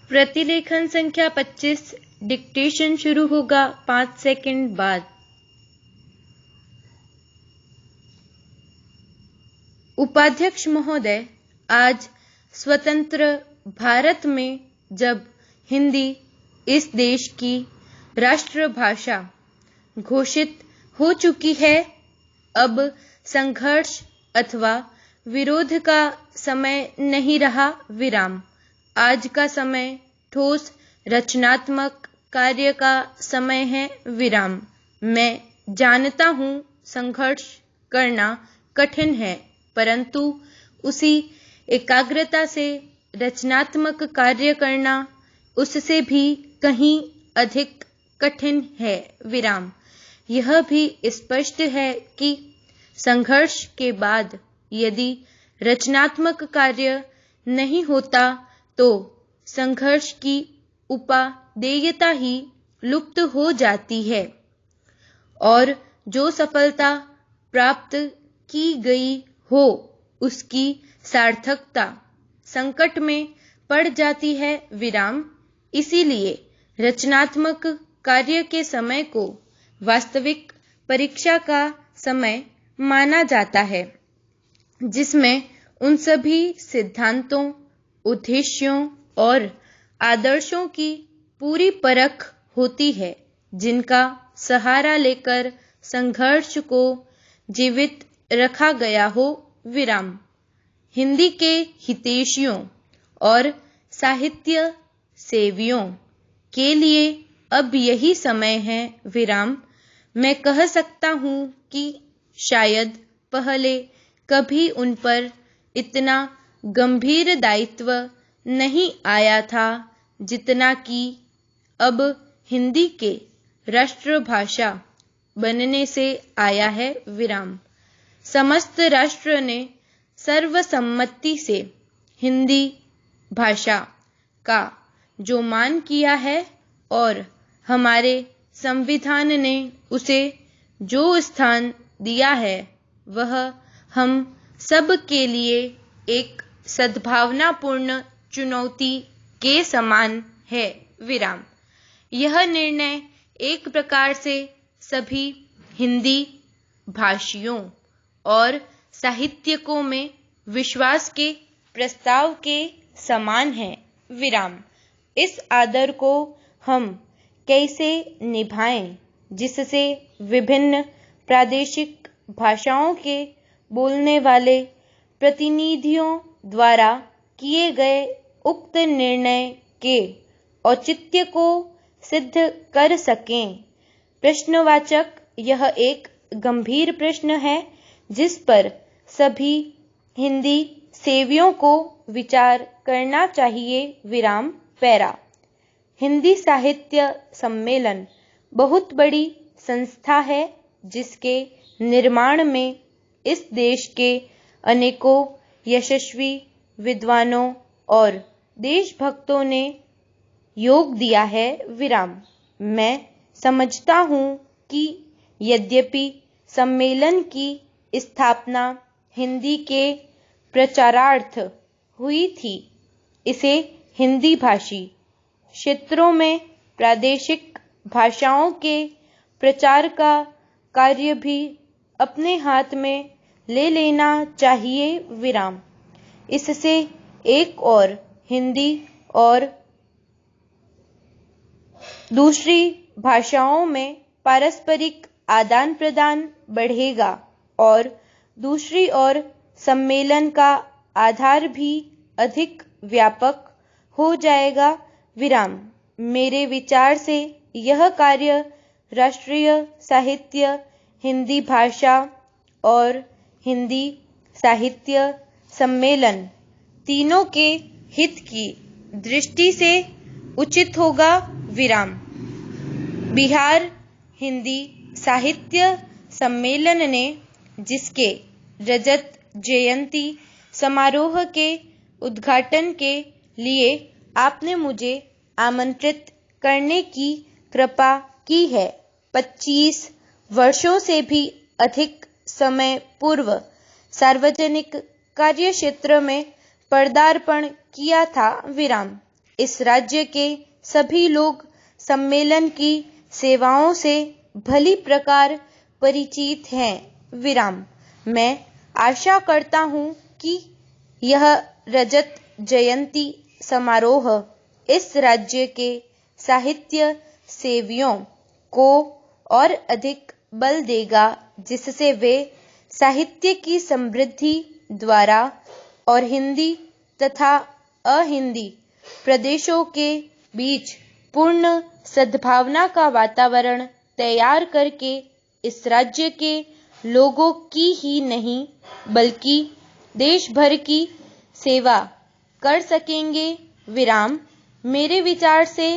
प्रतिलेखन संख्या 25। डिक्टेशन शुरू होगा 5 सेकंड बाद। उपाध्यक्ष महोदय, आज स्वतंत्र भारत में जब हिंदी इस देश की राष्ट्रभाषा घोषित हो चुकी है, अब संघर्ष अथवा विरोध का समय नहीं रहा विराम। आज का समय ठोस रचनात्मक कार्य का समय है विराम। मैं जानता हूँ संघर्ष करना कठिन है, परंतु उसी एकाग्रता से रचनात्मक कार्य करना उससे भी कहीं अधिक कठिन है विराम। यह भी स्पष्ट है कि संघर्ष के बाद यदि रचनात्मक कार्य नहीं होता तो संघर्ष की उपादेयता ही लुप्त हो जाती है और जो सफलता प्राप्त की गई हो उसकी सार्थकता संकट में पड़ जाती है विराम। इसीलिए रचनात्मक कार्य के समय को वास्तविक परीक्षा का समय माना जाता है, जिसमें उन सभी सिद्धांतों, उद्देश्यों और आदर्शों की पूरी परख होती है जिनका सहारा लेकर संघर्ष को जीवित रखा गया हो विराम। हिंदी के हितैषियों और साहित्य सेवियों के लिए अब यही समय है विराम। मैं कह सकता हूँ कि शायद पहले कभी उन पर इतना गंभीर दायित्व नहीं आया था जितना कि अब हिंदी के राष्ट्रभाषा बनने से आया है विराम। समस्त राष्ट्र ने सर्वसम्मति से हिंदी भाषा का जो मान किया है और हमारे संविधान ने उसे जो स्थान दिया है, वह हम सब के लिए एक सद्भावनापूर्ण चुनौती के समान है विराम। यह निर्णय एक प्रकार से सभी हिंदी भाषियों और साहित्यकों में विश्वास के प्रस्ताव के समान है विराम। इस आदर को हम कैसे निभाएं जिससे विभिन्न प्रादेशिक भाषाओं के बोलने वाले प्रतिनिधियों द्वारा किए गए उक्त निर्णय के औचित्य को सिद्ध कर सकें। प्रश्नवाचक यह एक गंभीर प्रश्न है जिस पर सभी हिंदी सेवियों को विचार करना चाहिए विराम। पैरा। हिंदी साहित्य सम्मेलन बहुत बड़ी संस्था है जिसके निर्माण में इस देश के अनेकों यशस्वी विद्वानों और देशभक्तों ने योग दिया है विराम। मैं समझता हूँ कि यद्यपि सम्मेलन की स्थापना हिंदी के प्रचारार्थ हुई थी, इसे हिंदी भाषी क्षेत्रों में प्रादेशिक भाषाओं के प्रचार का कार्य भी अपने हाथ में ले लेना चाहिए विराम। इससे एक और हिंदी और दूसरी भाषाओं में पारस्परिक आदान प्रदान बढ़ेगा और दूसरी ओर सम्मेलन का आधार भी अधिक व्यापक हो जाएगा विराम। मेरे विचार से यह कार्य राष्ट्रीय साहित्य, हिंदी भाषा और हिंदी साहित्य सम्मेलन तीनों के हित की दृष्टि से उचित होगा विराम। बिहार हिंदी साहित्य सम्मेलन ने जिसके रजत जयंती समारोह के उद्घाटन के लिए आपने मुझे आमंत्रित करने की कृपा की है, 25 वर्षों से भी अधिक समय पूर्व सार्वजनिक कार्यक्षेत्र में पदार्पण किया था विराम। इस राज्य के सभी लोग सम्मेलन की सेवाओं से भली प्रकार परिचित हैं। विराम। मैं आशा करता हूँ कि यह रजत जयंती समारोह इस राज्य के साहित्य सेवियों को और अधिक बल देगा, जिससे वे साहित्य की समृद्धि द्वारा और हिंदी तथा अहिंदी प्रदेशों के बीच पूर्ण सद्भावना का वातावरण तैयार करके इस राज्य के लोगों की ही नहीं बल्कि देश भर की सेवा कर सकेंगे। विराम। मेरे विचार से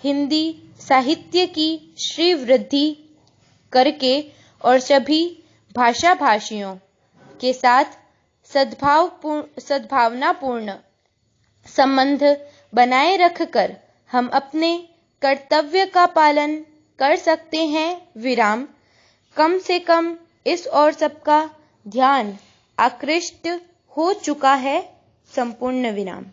हिंदी साहित्य की श्रीवृद्धि करके और सभी भाषा भाषियों के साथ सद्भावनापूर्ण संबंध बनाए रखकर हम अपने कर्तव्य का पालन कर सकते हैं। विराम। कम से कम इस ओर सबका ध्यान आकृष्ट हो चुका है। संपूर्ण विराम।